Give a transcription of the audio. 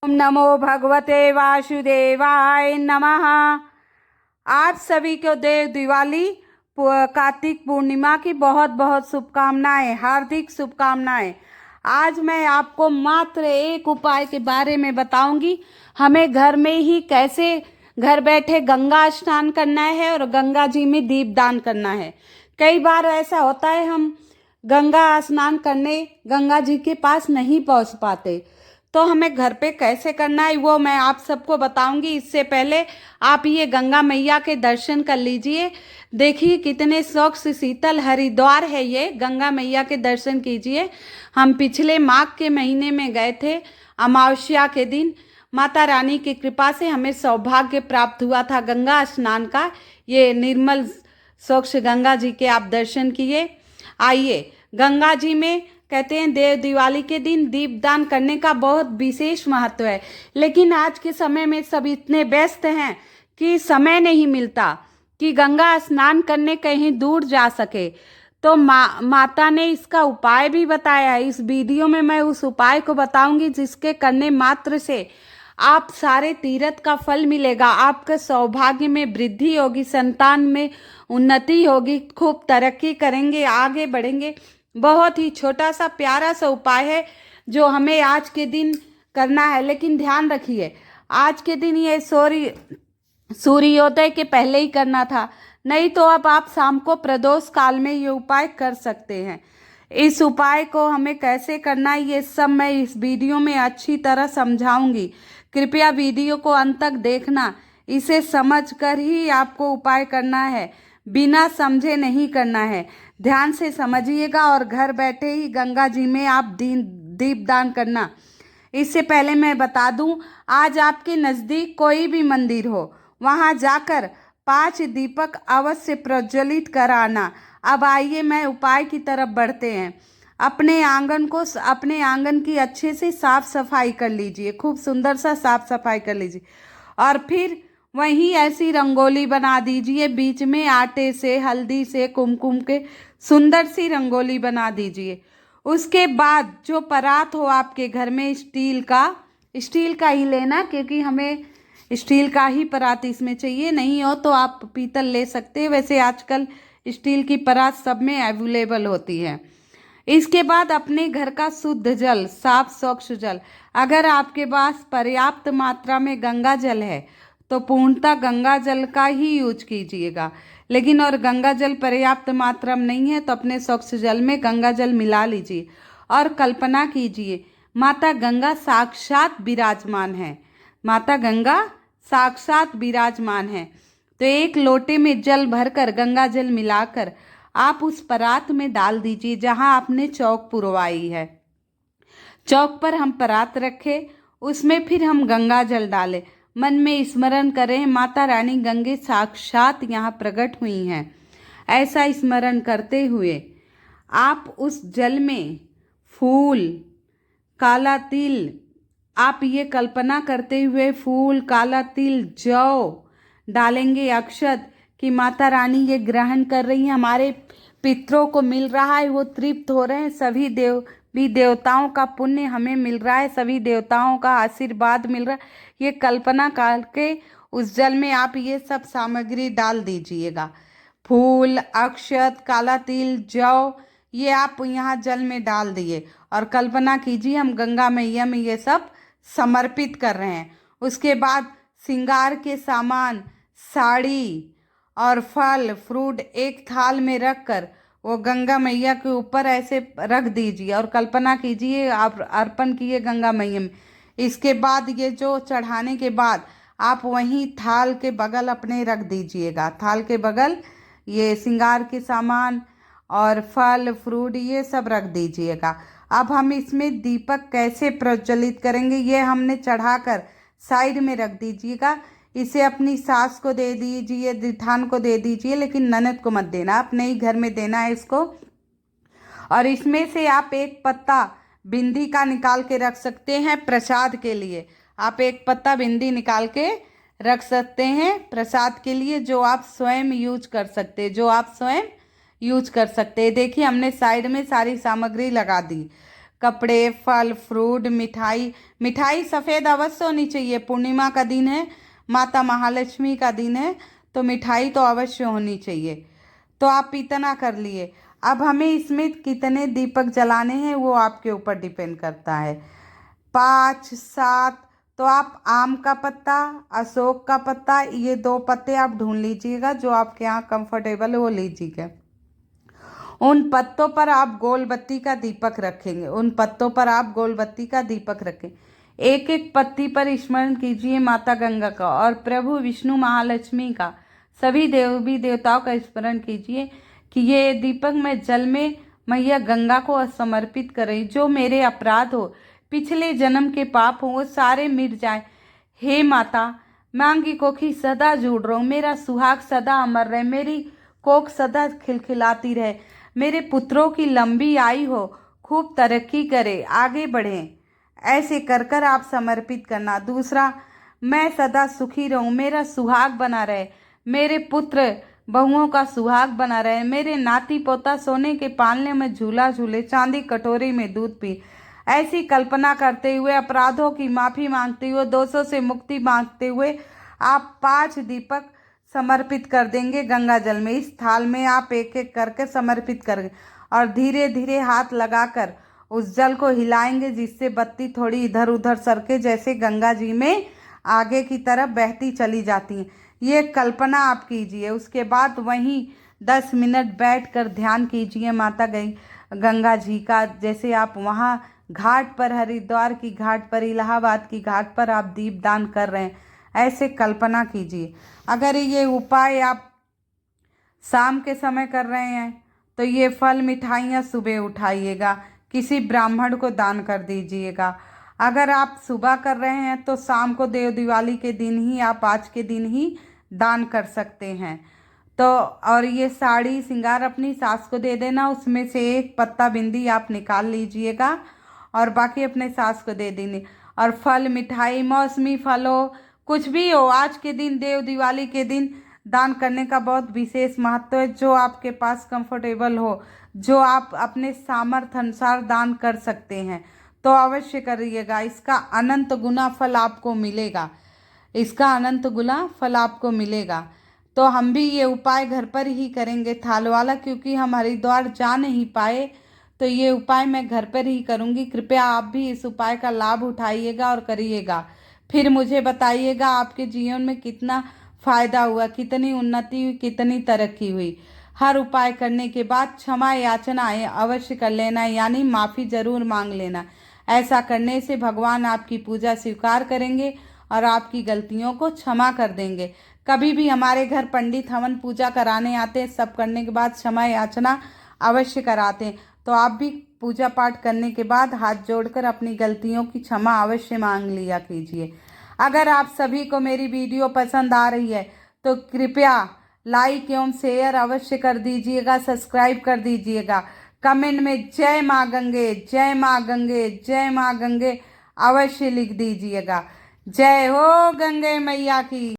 ओम नमो भगवते वासुदेवाय नमः। आप सभी को देव दिवाली कार्तिक पूर्णिमा की बहुत बहुत शुभकामनाएं, हार्दिक शुभकामनाएं। आज मैं आपको मात्र एक उपाय के बारे में बताऊंगी। हमें घर में ही कैसे घर बैठे गंगा स्नान करना है और गंगा जी में दीपदान करना है। कई बार ऐसा होता है हम गंगा स्नान करने गंगा जी के पास नहीं पहुंच पाते, तो हमें घर पे कैसे करना है वो मैं आप सबको बताऊंगी। इससे पहले आप ये गंगा मैया के दर्शन कर लीजिए। देखिए कितने स्वच्छ शीतल हरिद्वार है ये। गंगा मैया के दर्शन कीजिए। हम पिछले माघ के महीने में गए थे, अमावस्या के दिन। माता रानी की कृपा से हमें सौभाग्य प्राप्त हुआ था गंगा स्नान का। ये निर्मल स्वच्छ गंगा जी के आप दर्शन किए। आइए, गंगा जी में कहते हैं देव दिवाली के दिन दीपदान करने का बहुत विशेष महत्व है, लेकिन आज के समय में सब इतने व्यस्त हैं कि समय नहीं मिलता कि गंगा स्नान करने कहीं दूर जा सके। तो माता ने इसका उपाय भी बताया है। इस वीडियो में मैं उस उपाय को बताऊंगी जिसके करने मात्र से आप सारे तीर्थ का फल मिलेगा। आपके सौभाग्य में वृद्धि होगी, संतान में उन्नति होगी, खूब तरक्की करेंगे, आगे बढ़ेंगे। बहुत ही छोटा सा प्यारा सा उपाय है जो हमें आज के दिन करना है, लेकिन ध्यान रखिए आज के दिन ये सूर्योदय के पहले ही करना था, नहीं तो अब आप शाम को प्रदोष काल में ये उपाय कर सकते हैं। इस उपाय को हमें कैसे करना है ये सब मैं इस वीडियो में अच्छी तरह समझाऊंगी। कृपया वीडियो को अंत तक देखना। इसे समझकर ही आपको उपाय करना है, बिना समझे नहीं करना है। ध्यान से समझिएगा और घर बैठे ही गंगा जी में आप दीपदान करना। इससे पहले मैं बता दूं, आज आपके नज़दीक कोई भी मंदिर हो, वहां जाकर 5 दीपक अवश्य प्रज्वलित कराना। अब आइए मैं उपाय की तरफ बढ़ते हैं। अपने आंगन की अच्छे से साफ सफाई कर लीजिए, खूब सुंदर सा साफ सफाई कर लीजिए और फिर वहीं ऐसी रंगोली बना दीजिए। बीच में आटे से, हल्दी से, कुमकुम के सुंदर सी रंगोली बना दीजिए। उसके बाद जो परात हो आपके घर में स्टील का ही लेना, क्योंकि हमें स्टील का ही परात इसमें चाहिए। नहीं हो तो आप पीतल ले सकते हैं, वैसे आजकल स्टील की परात सब में अवेलेबल होती है। इसके बाद अपने घर का शुद्ध जल, साफ स्वच्छ जल, अगर आपके पास पर्याप्त मात्रा में गंगा जल है तो पूर्णतः गंगा जल का ही यूज कीजिएगा। लेकिन और गंगा जल पर्याप्त मात्रा में नहीं है तो अपने स्वच्छ जल में गंगा जल मिला लीजिए और कल्पना कीजिए माता गंगा साक्षात विराजमान है। माता गंगा साक्षात विराजमान है। तो एक लोटे में जल भरकर गंगा जल मिलाकर आप उस परात में डाल दीजिए जहां आपने चौक पुरवाई है। चौक पर हम परात रखें, उसमें फिर हम गंगा जल डालें। मन में स्मरण करें माता रानी गंगे साक्षात यहाँ प्रकट हुई हैं। ऐसा स्मरण करते हुए आप उस जल में फूल, काला तिल, आप ये कल्पना करते हुए फूल, काला तिल, जौ डालेंगे, अक्षत, कि माता रानी ये ग्रहण कर रही हैं, हमारे पितरों को मिल रहा है, वो तृप्त हो रहे हैं, सभी देवताओं का पुण्य हमें मिल रहा है, सभी देवताओं का आशीर्वाद मिल रहा है। ये कल्पना करके उस जल में आप ये सब सामग्री डाल दीजिएगा। फूल, अक्षत, काला तिल, जौ, ये आप यहाँ जल में डाल दिए और कल्पना कीजिए हम गंगा मैया में ये सब समर्पित कर रहे हैं। उसके बाद श्रृंगार के सामान, साड़ी और फल फ्रूट एक थाल में रखकर वो गंगा मैया के ऊपर ऐसे रख दीजिए और कल्पना कीजिए आप अर्पण किए गंगा मैया में। इसके बाद ये जो चढ़ाने के बाद आप वहीं थाल के बगल अपने रख दीजिएगा। थाल के बगल ये श्रृंगार के सामान और फल फ्रूट ये सब रख दीजिएगा। अब हम इसमें दीपक कैसे प्रज्वलित करेंगे ये हमने चढ़ाकर साइड में रख दीजिएगा। इसे अपनी सास को दे दीजिए, जेठान को दे दीजिए, लेकिन ननद को मत देना, अपने ही घर में देना है इसको। और इसमें से आप एक पत्ता बिंदी का निकाल के रख सकते हैं प्रसाद के लिए। आप एक पत्ता बिंदी निकाल के रख सकते हैं प्रसाद के लिए, जो आप स्वयं यूज कर सकते हैं, देखिए हमने साइड में सारी सामग्री लगा दी। कपड़े, फल, फ्रूट, मिठाई। मिठाई सफ़ेद अवश्य होनी चाहिए, पूर्णिमा का दिन है, माता महालक्ष्मी का दिन है, तो मिठाई तो अवश्य होनी चाहिए। तो आप इतना कर लिए। अब हमें इसमें कितने दीपक जलाने हैं वो आपके ऊपर डिपेंड करता है, 5, 7। तो आप आम का पत्ता, अशोक का पत्ता, ये 2 पत्ते आप ढूंढ लीजिएगा, जो आपके यहाँ कंफर्टेबल है वो लीजिएगा। उन पत्तों पर आप गोल बत्ती का दीपक रखेंगे, उन पत्तों पर आप गोल बत्ती का दीपक रखें। एक एक पत्ती पर स्मरण कीजिए माता गंगा का और प्रभु विष्णु महालक्ष्मी का, सभी देवी देवताओं का स्मरण कीजिए कि ये दीपक मैं जल में मैया गंगा को समर्पित कर रही। जो मेरे अपराध हो, पिछले जन्म के पाप हो, वो सारे मिट जाए। हे माता, मांगी कोखी सदा जुड़ रहो, मेरा सुहाग सदा अमर रहे, मेरी कोख सदा खिलखिलाती रहे, मेरे पुत्रों की लंबी आयु हो, खूब तरक्की करे, आगे बढ़ें। ऐसे कर कर आप समर्पित करना। दूसरा, मैं सदा सुखी रहूं, मेरा सुहाग बना रहे, मेरे पुत्र बहुओं का सुहाग बना रहे, मेरे नाती पोता सोने के पालने में झूला झूले, चांदी कटोरी में दूध पी। ऐसी कल्पना करते हुए, अपराधों की माफ़ी मांगते हुए, दोषों से मुक्ति मांगते हुए आप 5 दीपक समर्पित कर देंगे गंगा जल में। इस थाल में आप एक एक करके समर्पित करेंगे और धीरे धीरे हाथ लगाकर उस जल को हिलाएंगे, जिससे बत्ती थोड़ी इधर उधर सरके, जैसे गंगा जी में आगे की तरफ बहती चली जाती हैं। ये कल्पना आप कीजिए। उसके बाद वहीं 10 मिनट बैठकर ध्यान कीजिए माता गंगा जी का। जैसे आप वहाँ घाट पर, हरिद्वार की घाट पर, इलाहाबाद की घाट पर आप दीप दान कर रहे हैं, ऐसे कल्पना कीजिए। अगर ये उपाय आप शाम के समय कर रहे हैं तो ये फल मिठाइयाँ सुबह उठाइएगा, किसी ब्राह्मण को दान कर दीजिएगा। अगर आप सुबह कर रहे हैं तो शाम को देव दिवाली के दिन ही, आप आज के दिन ही दान कर सकते हैं। तो और ये साड़ी श्रृंगार अपनी सास को दे देना, उसमें से एक पत्ता बिंदी आप निकाल लीजिएगा और बाकी अपने सास को दे देंगे। और फल मिठाई, मौसमी फल हो, कुछ भी हो, आज के दिन देव दिवाली के दिन दान करने का बहुत विशेष महत्व है। जो आपके पास कंफर्टेबल हो, जो आप अपने सामर्थ्य अनुसार दान कर सकते हैं, तो अवश्य करिएगा। इसका अनंत गुना फल आपको मिलेगा, इसका अनंत गुना फल आपको मिलेगा। तो हम भी ये उपाय घर पर ही करेंगे थाल वाला, क्योंकि हम हरिद्वार जा नहीं पाए, तो ये उपाय मैं घर पर ही करूँगी। कृपया आप भी इस उपाय का लाभ उठाइएगा और करिएगा। फिर मुझे बताइएगा आपके जीवन में कितना फायदा हुआ, कितनी उन्नति हुई, कितनी तरक्की हुई। हर उपाय करने के बाद क्षमा याचना अवश्य कर लेना, यानी माफ़ी जरूर मांग लेना। ऐसा करने से भगवान आपकी पूजा स्वीकार करेंगे और आपकी गलतियों को क्षमा कर देंगे। कभी भी हमारे घर पंडित हवन पूजा कराने आते हैं, सब करने के बाद क्षमा याचना अवश्य कराते हैं। तो आप भी पूजा पाठ करने के बाद हाथ जोड़कर अपनी गलतियों की क्षमा अवश्य मांग लिया कीजिए। अगर आप सभी को मेरी वीडियो पसंद आ रही है तो कृपया लाइक एवं शेयर अवश्य कर दीजिएगा, सब्सक्राइब कर दीजिएगा। कमेंट में जय माँ गंगे, जय माँ गंगे, जय माँ गंगे अवश्य लिख दीजिएगा। जय हो गंगे मैया की।